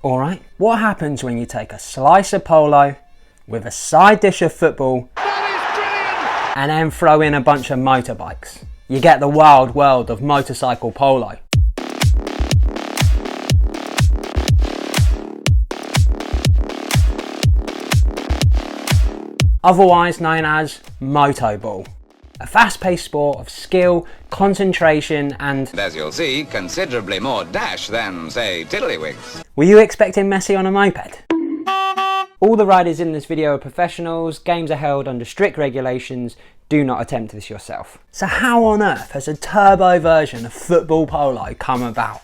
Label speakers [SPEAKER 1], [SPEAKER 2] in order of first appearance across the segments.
[SPEAKER 1] Alright, what happens when you take a slice of polo with a side dish of football and then throw in a bunch of motorbikes? You get the wild world of motorcycle polo. Otherwise known as Motoball. A fast-paced sport of skill, concentration and,
[SPEAKER 2] as you'll see, considerably more dash than, say, tiddlywinks.
[SPEAKER 1] Were you expecting Messi on a moped? All the riders in this video are professionals, games are held under strict regulations, do not attempt this yourself. So how on earth has a turbo version of football polo come about?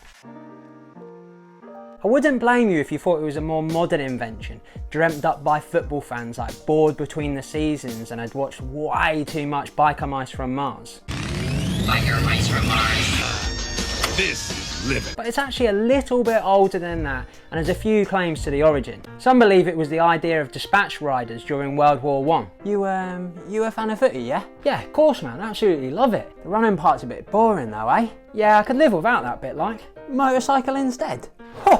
[SPEAKER 1] I wouldn't blame you if you thought it was a more modern invention, dreamt up by football fans like bored between the seasons and had watched way too much Biker Mice from Mars.
[SPEAKER 2] Biker Mice from Mars. This is living.
[SPEAKER 1] But it's actually a little bit older than that and has a few claims to the origin. Some believe it was the idea of dispatch riders during World War I. You a fan of footy, yeah? Yeah, of course man, absolutely love it. The running part's a bit boring though, eh? Yeah, I could live without that bit like. Motorcycle instead.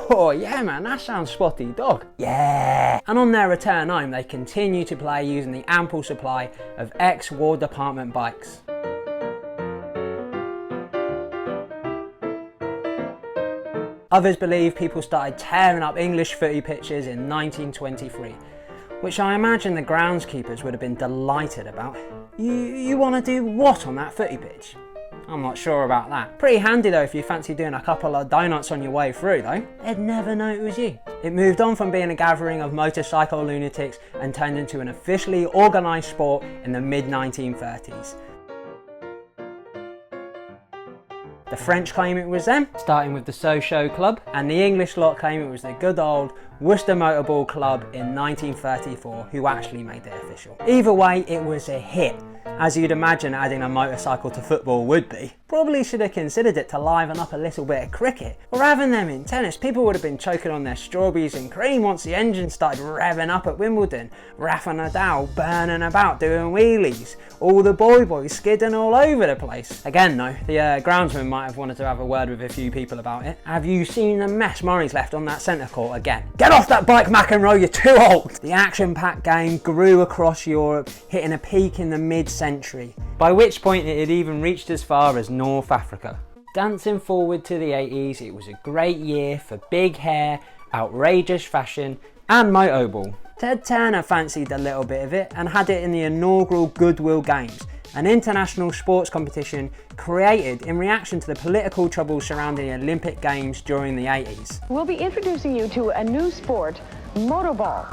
[SPEAKER 1] Oh yeah man, that sounds spotty dog. Yeah! And on their return home they continue to play using the ample supply of ex-War Department bikes. Others believe people started tearing up English footy pitches in 1923, which I imagine the groundskeepers would have been delighted about. You want to do what on that footy pitch? I'm not sure about that. Pretty handy though if you fancy doing a couple of donuts on your way through though. They'd never know it was you. It moved on from being a gathering of motorcycle lunatics and turned into an officially organised sport in the mid-1930s. The French claim it was them, starting with the Sochaux Club, and the English lot claim it was the good old Worcester Motorball Club in 1934 who actually made it official. Either way, it was a hit, as you'd imagine adding a motorcycle to football would be. Probably should have considered it to liven up a little bit of cricket, or having them in tennis. People would have been choking on their strawberries and cream once the engine started revving up at Wimbledon. Rafa Nadal burning about doing wheelies, all the boys skidding all over the place. Again though, the groundsman might have wanted to have a word with a few people about it. Have you seen the mess Murray's left on that centre court again? Get off that bike McEnroe, you're too old! The action-packed game grew across Europe, hitting a peak in the mid-century, by which point it had even reached as far as North Africa. Dancing forward to the 80s, it was a great year for big hair, outrageous fashion and motoball. Ted Turner fancied a little bit of it and had it in the inaugural Goodwill Games, an international sports competition created in reaction to the political troubles surrounding the Olympic Games during the 80s.
[SPEAKER 3] We'll be introducing you to a new sport, Motoball.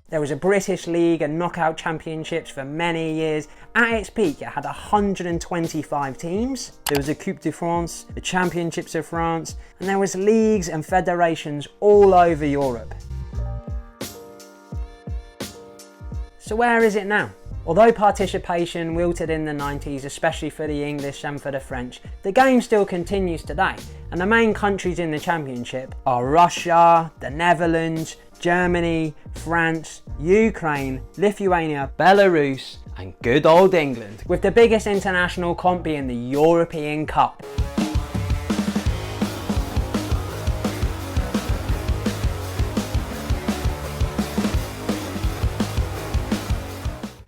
[SPEAKER 1] There was a British League and Knockout Championships for many years. At its peak, it had 125 teams. There was a Coupe de France, the Championships of France, and there was leagues and federations all over Europe. So where is it now? Although participation wilted in the 90s, especially for the English and for the French, the game still continues today, and the main countries in the championship are Russia, the Netherlands, Germany, France, Ukraine, Lithuania, Belarus and good old England, with the biggest international comp being the European Cup.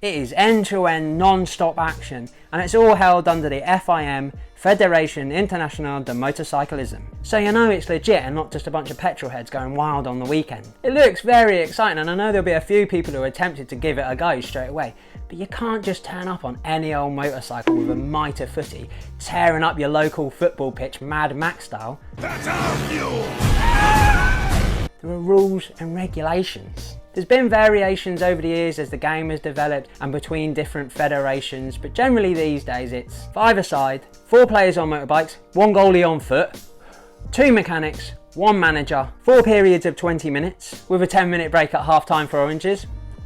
[SPEAKER 1] It is end-to-end non-stop action and it's all held under the FIM, Fédération Internationale de Motocyclisme. So you know it's legit and not just a bunch of petrol heads going wild on the weekend. It looks very exciting and I know there'll be a few people who are tempted to give it a go straight away, but you can't just turn up on any old motorcycle with a mitre footy, tearing up your local football pitch Mad Max style.
[SPEAKER 2] That's our fuel!
[SPEAKER 1] There are rules and regulations. There's been variations over the years as the game has developed and between different federations, but generally these days it's 5-a-side, 4 players on motorbikes, 1 goalie on foot, 2 mechanics, 1 manager, 4 periods of 20 minutes, with a 10-minute break at half-time for oranges.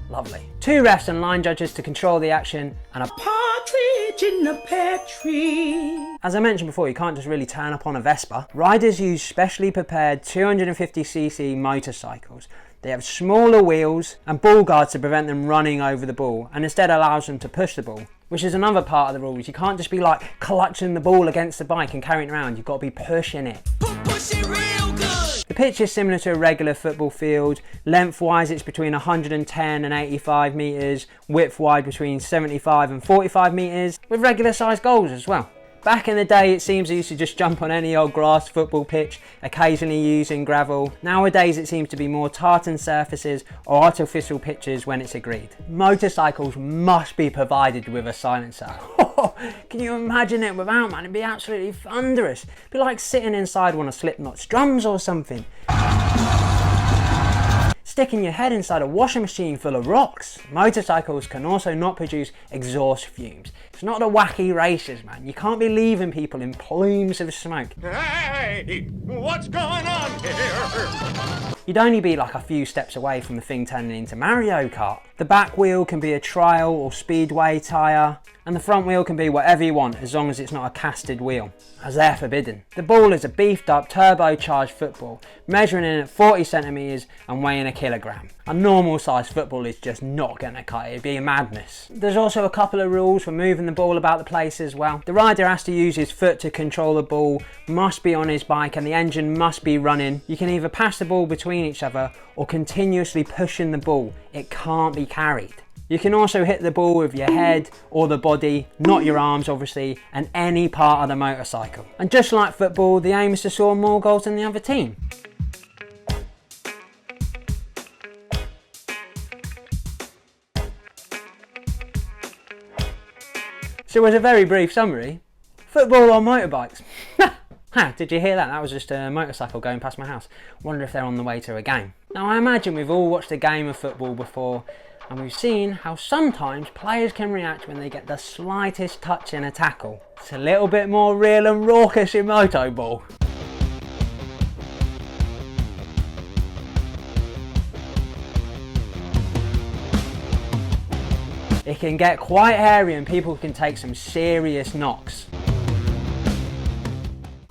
[SPEAKER 1] Lovely. 2 refs and line judges to control the action, and a partridge in a pear tree. As I mentioned before, you can't just really turn up on a Vespa. Riders use specially prepared 250cc motorcycles. They have smaller wheels and ball guards to prevent them running over the ball and instead allows them to push the ball, which is another part of the rules. You can't just be like clutching the ball against the bike and carrying it around. You've got to be pushing it.
[SPEAKER 2] Push it real good.
[SPEAKER 1] The pitch is similar to a regular football field. Lengthwise it's between 110 and 85 metres, widthwise between 75 and 45 metres, with regular sized goals as well. Back in the day, it seems they used to just jump on any old grass football pitch, occasionally using gravel. Nowadays, it seems to be more tartan surfaces or artificial pitches when it's agreed. Motorcycles must be provided with a silencer. Can you imagine it without, man? It'd be absolutely thunderous. It'd be like sitting inside one of Slipknot's drums or something. Sticking your head inside a washing machine full of rocks. Motorcycles can also not produce exhaust fumes. It's not the wacky races, man. You can't be leaving people in plumes of smoke.
[SPEAKER 2] Hey, what's going on here?
[SPEAKER 1] You'd only be like a few steps away from the thing turning into Mario Kart. The back wheel can be a trial or speedway tyre, and the front wheel can be whatever you want as long as it's not a casted wheel, as they're forbidden. The ball is a beefed up turbocharged football, measuring in at 40 centimetres and weighing a kilogram. A normal sized football is just not going to cut it, it'd be a madness. There's also a couple of rules for moving the ball about the place as well. The rider has to use his foot to control the ball, must be on his bike, and the engine must be running. You can either pass the ball between each other or continuously pushing the ball. It can't be carried. You can also hit the ball with your head or the body, not your arms obviously, and any part of the motorcycle. And just like football, the aim is to score more goals than the other team. So as a very brief summary, football on motorbikes. Did you hear that? That was just a motorcycle going past my house. Wonder if they're on the way to a game. Now I imagine we've all watched a game of football before, and we've seen how sometimes players can react when they get the slightest touch in a tackle. It's a little bit more real and raucous in Motoball. It can get quite hairy and people can take some serious knocks.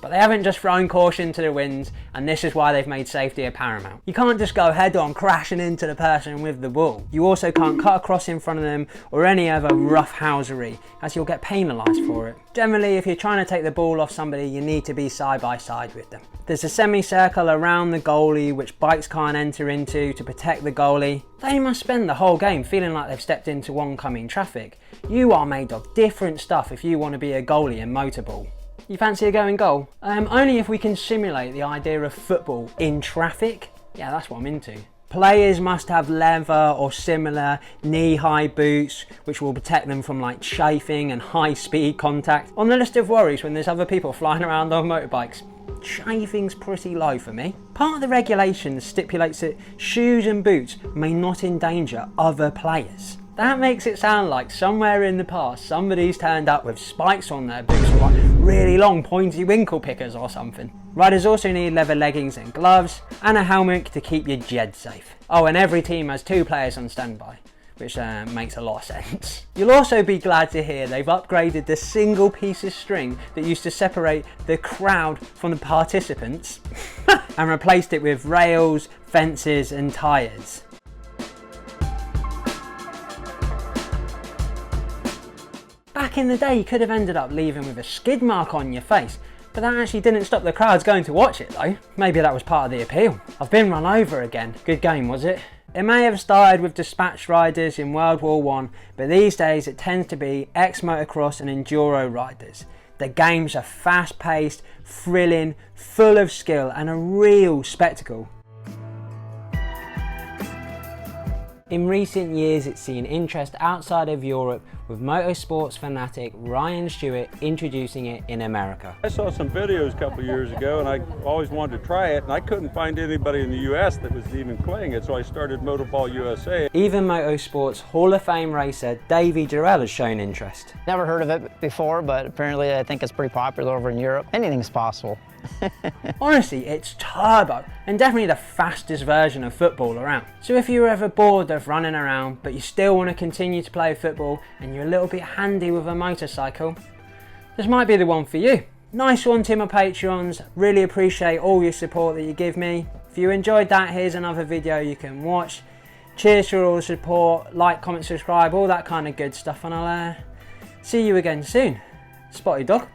[SPEAKER 1] But they haven't just thrown caution to the winds, and this is why they've made safety a paramount. You can't just go head on crashing into the person with the ball. You also can't cut across in front of them or any other roughhousery, as you'll get penalised for it. Generally, if you're trying to take the ball off somebody, you need to be side by side with them. There's a semicircle around the goalie which bikes can't enter into to protect the goalie. They must spend the whole game feeling like they've stepped into oncoming traffic. You are made of different stuff if you want to be a goalie in Motoball. You fancy a go in goal? Only if we can simulate the idea of football in traffic. Yeah, that's what I'm into. Players must have leather or similar knee-high boots which will protect them from like chafing and high-speed contact. On the list of worries when there's other people flying around on motorbikes, chafing's pretty low for me. Part of the regulations stipulates that shoes and boots may not endanger other players. That makes it sound like somewhere in the past somebody's turned up with spikes on their boots or like really long pointy winkle pickers or something. Riders also need leather leggings and gloves and a helmet to keep your jed safe. Oh, and every team has 2 players on standby, which makes a lot of sense. You'll also be glad to hear they've upgraded the single piece of string that used to separate the crowd from the participants and replaced it with rails, fences and tyres. Back in the day, you could have ended up leaving with a skid mark on your face, but that actually didn't stop the crowds going to watch it though. Maybe that was part of the appeal. I've been run over again. Good game, was it? It may have started with dispatch riders in World War I, but these days it tends to be ex-motocross and enduro riders. The games are fast-paced, thrilling, full of skill and a real spectacle. In recent years, it's seen interest outside of Europe, with motorsports fanatic Ryan Stewart introducing it in America.
[SPEAKER 4] I saw some videos a couple of years ago and I always wanted to try it, and I couldn't find anybody in the US that was even playing it, so I started Motoball USA.
[SPEAKER 1] Even motorsports Hall of Fame racer Davey Jarrell has shown interest.
[SPEAKER 5] Never heard of it before, but apparently I think it's pretty popular over in Europe. Anything's possible.
[SPEAKER 1] Honestly, it's turbo and definitely the fastest version of football around. So if you're ever bored of running around but you still want to continue to play football and you're a little bit handy with a motorcycle, this might be the one for you. Nice one to my Patreons, really appreciate all your support that you give me. If you enjoyed that, here's another video you can watch. Cheers for all the support, like, comment, subscribe, all that kind of good stuff, and I'll See you again soon. Spotty dog.